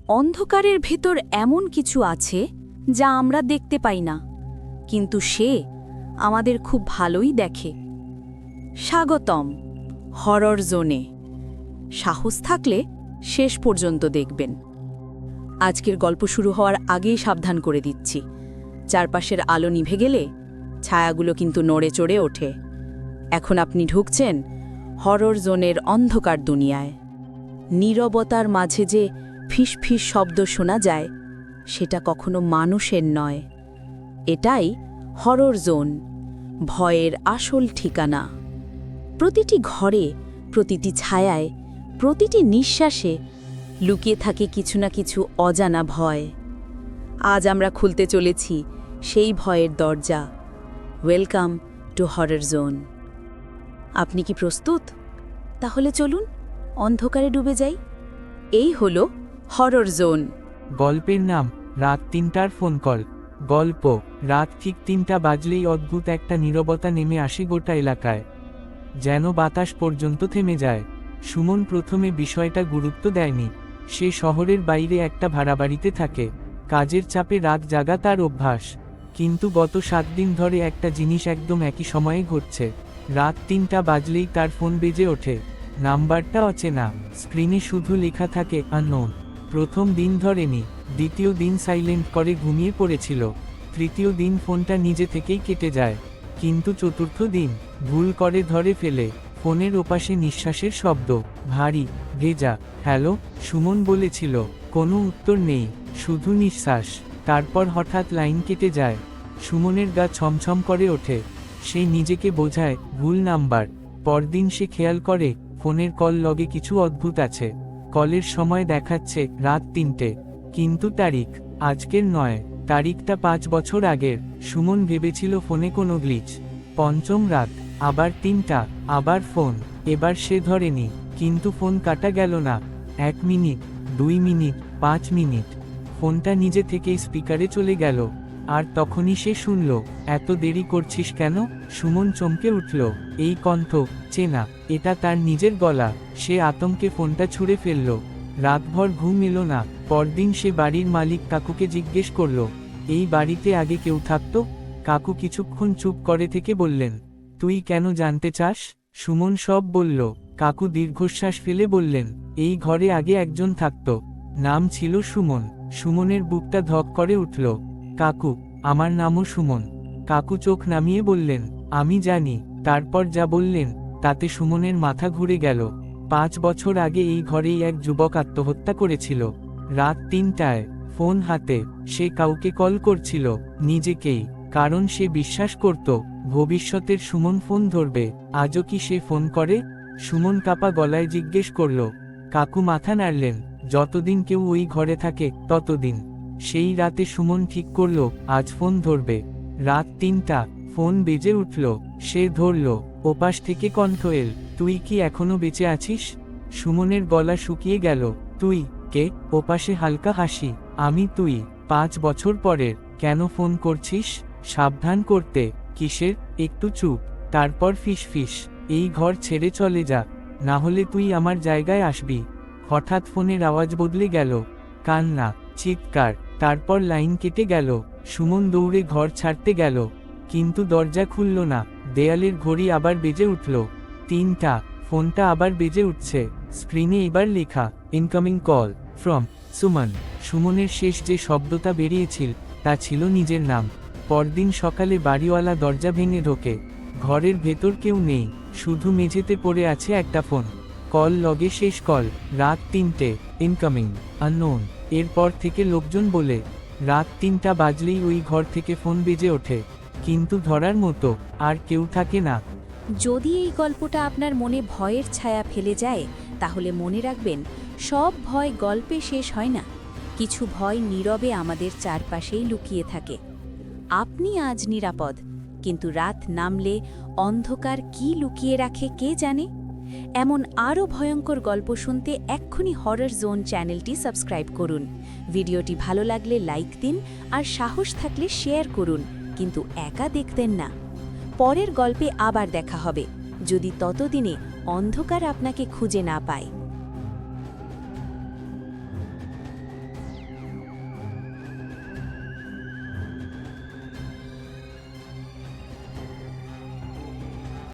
অন্ধকারের ভেতর এমন কিছু আছে যা আমরা দেখতে পাই না, কিন্তু সে আমাদের খুব ভালোই দেখে। স্বাগতম হরর জোনে। সাহস থাকলে শেষ পর্যন্ত দেখবেন। আজকের গল্প শুরু হওয়ার আগেই সাবধান করে দিচ্ছি, চারপাশের আলো নিভে গেলে ছায়াগুলো কিন্তু নড়ে চড়ে ওঠে। এখন আপনি ঢুকছেন হরর জোনের অন্ধকার দুনিয়ায়। নীরবতার মাঝে যে ফিসফিস শব্দ শোনা যায়, সেটা কখনো মানুষের নয়। এটাই হরর জোন, ভয়ের আসল ঠিকানা। প্রতিটি ঘরে, প্রতিটি ছায়ায়, প্রতিটি নিঃশ্বাসে লুকিয়ে থাকে কিছু না কিছু অজানা ভয়। আজ আমরা খুলতে চলেছি সেই ভয়ের দরজা। Welcome to horror zone. আপনি কি প্রস্তুত? তাহলে চলুন অন্ধকারে ডুবে যাই। এই হলো হরর জোন। গল্পের নাম রাত ৩টার ফোন কল। গল্প। রাত ঠিক ৩টা বাজলেই অদ্ভুত একটা নীরবতা নেমে আসে গোটা এলাকায়, যেন বাতাস পর্যন্ত থেমে যায়। সুমন প্রথমে বিষয়টা গুরুত্ব দেয়নি। সে শহরের বাইরে একটা ভাড়া বাড়িতে থাকে, কাজের চাপে রাত জাগা তার অভ্যাস। কিন্তু গত ৭ দিন ধরে একটা জিনিস একদম একই সময়ে ঘটছে। রাত ৩টা বাজলেই তার ফোন বেজে ওঠে। নাম্বারটা অচেনা, স্ক্রিনে শুধু লেখা থাকে আননোন। প্রথম দিন ধরেনি, দ্বিতীয় দিন সাইলেন্ট করে ঘুমিয়ে পড়েছিল, তৃতীয় দিন ফোনটা নিজে থেকেই কেটে যায়, কিন্তু চতুর্থ দিন ভুল করে ধরে ফেলে। ফোনের ওপাশে নিঃশ্বাসের শব্দ, ভারী, ভেজা। হ্যালো, সুমন বলেছিল। কোনো উত্তর নেই, শুধু নিঃশ্বাস। তারপর হঠাৎ লাইন কেটে যায়। সুমনের গা ছমছম করে ওঠে। সে নিজেকে বোঝায় ভুল নাম্বার। পরদিন সে খেয়াল করে ফোনের কল লগে কিছু অদ্ভুত আছে। কলের সময় দেখাচ্ছে রাত ৩টে, কিন্তু তারিখ আজকের নয়, তারিখটা ৫ বছর আগের। সুমন ভেবেছিল ফোনে কোনো গ্লিচ। পঞ্চম রাত, আবার ৩টা, আবার ফোন। এবার সে ধরেনি, কিন্তু ফোন কাটা গেল না। ১ মিনিট, ২ মিনিট, ৫ মিনিট, ফোনটা নিজে থেকেই স্পিকারে চলে গেল। আর তখনই সে শুনল, এত দেরি করছিস কেন? সুমন চমকে উঠল। এই কণ্ঠ চেনা, এটা তার নিজের গলা। সে আতঙ্কে ফোনটা ছুঁড়ে ফেলল। রাতভর ঘুম এলো না। পরদিন সে বাড়ির মালিক কাকুকে জিজ্ঞেস করল, এই বাড়িতে আগে কেউ থাকতো? কাকু কিছুক্ষণ চুপ করে থেকে বললেন, তুই কেন জানতে চাস? সুমন সব বলল। কাকু দীর্ঘশ্বাস ফেলে বললেন, এই ঘরে আগে একজন থাকতো, নাম ছিল সুমন। সুমনের বুকটা ধক করে উঠল। কাকু, আমার নামও সুমন। কাকু চোখ নামিয়ে বললেন, আমি জানি। তারপর যা বললেন তাতে সুমনের মাথা ঘুরে গেল। ৫ বছর আগে এই ঘরেই এক যুবক আত্মহত্যা করেছিল। রাত ৩টায়, ফোন হাতে। সে কাউকে কল করছিল, নিজেকেই, কারণ সে বিশ্বাস করত ভবিষ্যতের সুমন ফোন ধরবে। আজও কি সে ফোন করে? সুমন কাপা গলায় জিজ্ঞেস করল। কাকু মাথা নাড়লেন, যতদিন কেউ ওই ঘরে থাকে ততদিন। সেই রাতে সুমন ঠিক করল আজ ফোন ধরবে। রাত ৩টা, ফোন বেজে উঠল। সে ধরল। ওপাশ থেকে কণ্ঠ এল, তুই কি এখনো বেঁচে আছিস? সুমনের গলা শুকিয়ে গেল। তুই কে? ওপাশে হালকা হাসি, আমি তুই, ৫ বছর পরের। কেন ফোন করছিস? সাবধান করতে। কিসের? একটু চুপ। তারপর ফিসফিস, এই ঘর ছেড়ে চলে যা, না হলে তুই আমার জায়গায় আসবি। হঠাৎ ফোনের আওয়াজ বদলে গেল। কান্না, চিৎকার, তারপর লাইন কেটে গেল। সুমন দৌড়ে ঘর ছাড়তে গেল, কিন্তু দরজা খুলল না। দেয়ালের ঘড়ি আবার বেজে উঠল। ৩টা, ফোনটা আবার বেজে উঠছে। স্ক্রিনে এবার লেখা, ইনকামিং কল ফ্রম সুমন। সুমনের শেষ যে শব্দটা বেরিয়েছিল তা ছিল নিজের নাম। পরদিন সকালে বাড়িওয়ালা দরজা ভেঙে ঢোকে। ঘরের ভেতর কেউ নেই, শুধু মেঝেতে পড়ে আছে একটা ফোন। কল লগে শেষ কল, রাত ৩টে, ইনকামিং, আননোন। এরপর থেকে লোকজন বলে, রাত ৩টা বাজলেই ওই ঘর থেকে ফোন বেজে ওঠে, কিন্তু ধরার মতো আর কেউ থাকে না। যদি এই গল্পটা আপনার মনে ভয়ের ছায়া ফেলে যায়, তাহলে মনে রাখবেন, সব ভয় গল্পে শেষ হয় না। কিছু ভয় নীরবে আমাদের চারপাশেই লুকিয়ে থাকে। আপনি আজ নিরাপদ, কিন্তু রাত নামলে অন্ধকার কি লুকিয়ে রাখে কে জানে। এমন আরও ভয়ঙ্কর গল্প শুনতে এক্ষুনি হরর জোন চ্যানেলটি সাবস্ক্রাইব করুন। ভিডিওটি ভালো লাগলে লাইক দিন, আর সাহস থাকলে শেয়ার করুন, কিন্তু একা দেখতেন না। পরের গল্পে আবার দেখা হবে, যদি ততদিনে অন্ধকার আপনাকে খুঁজে না পায়।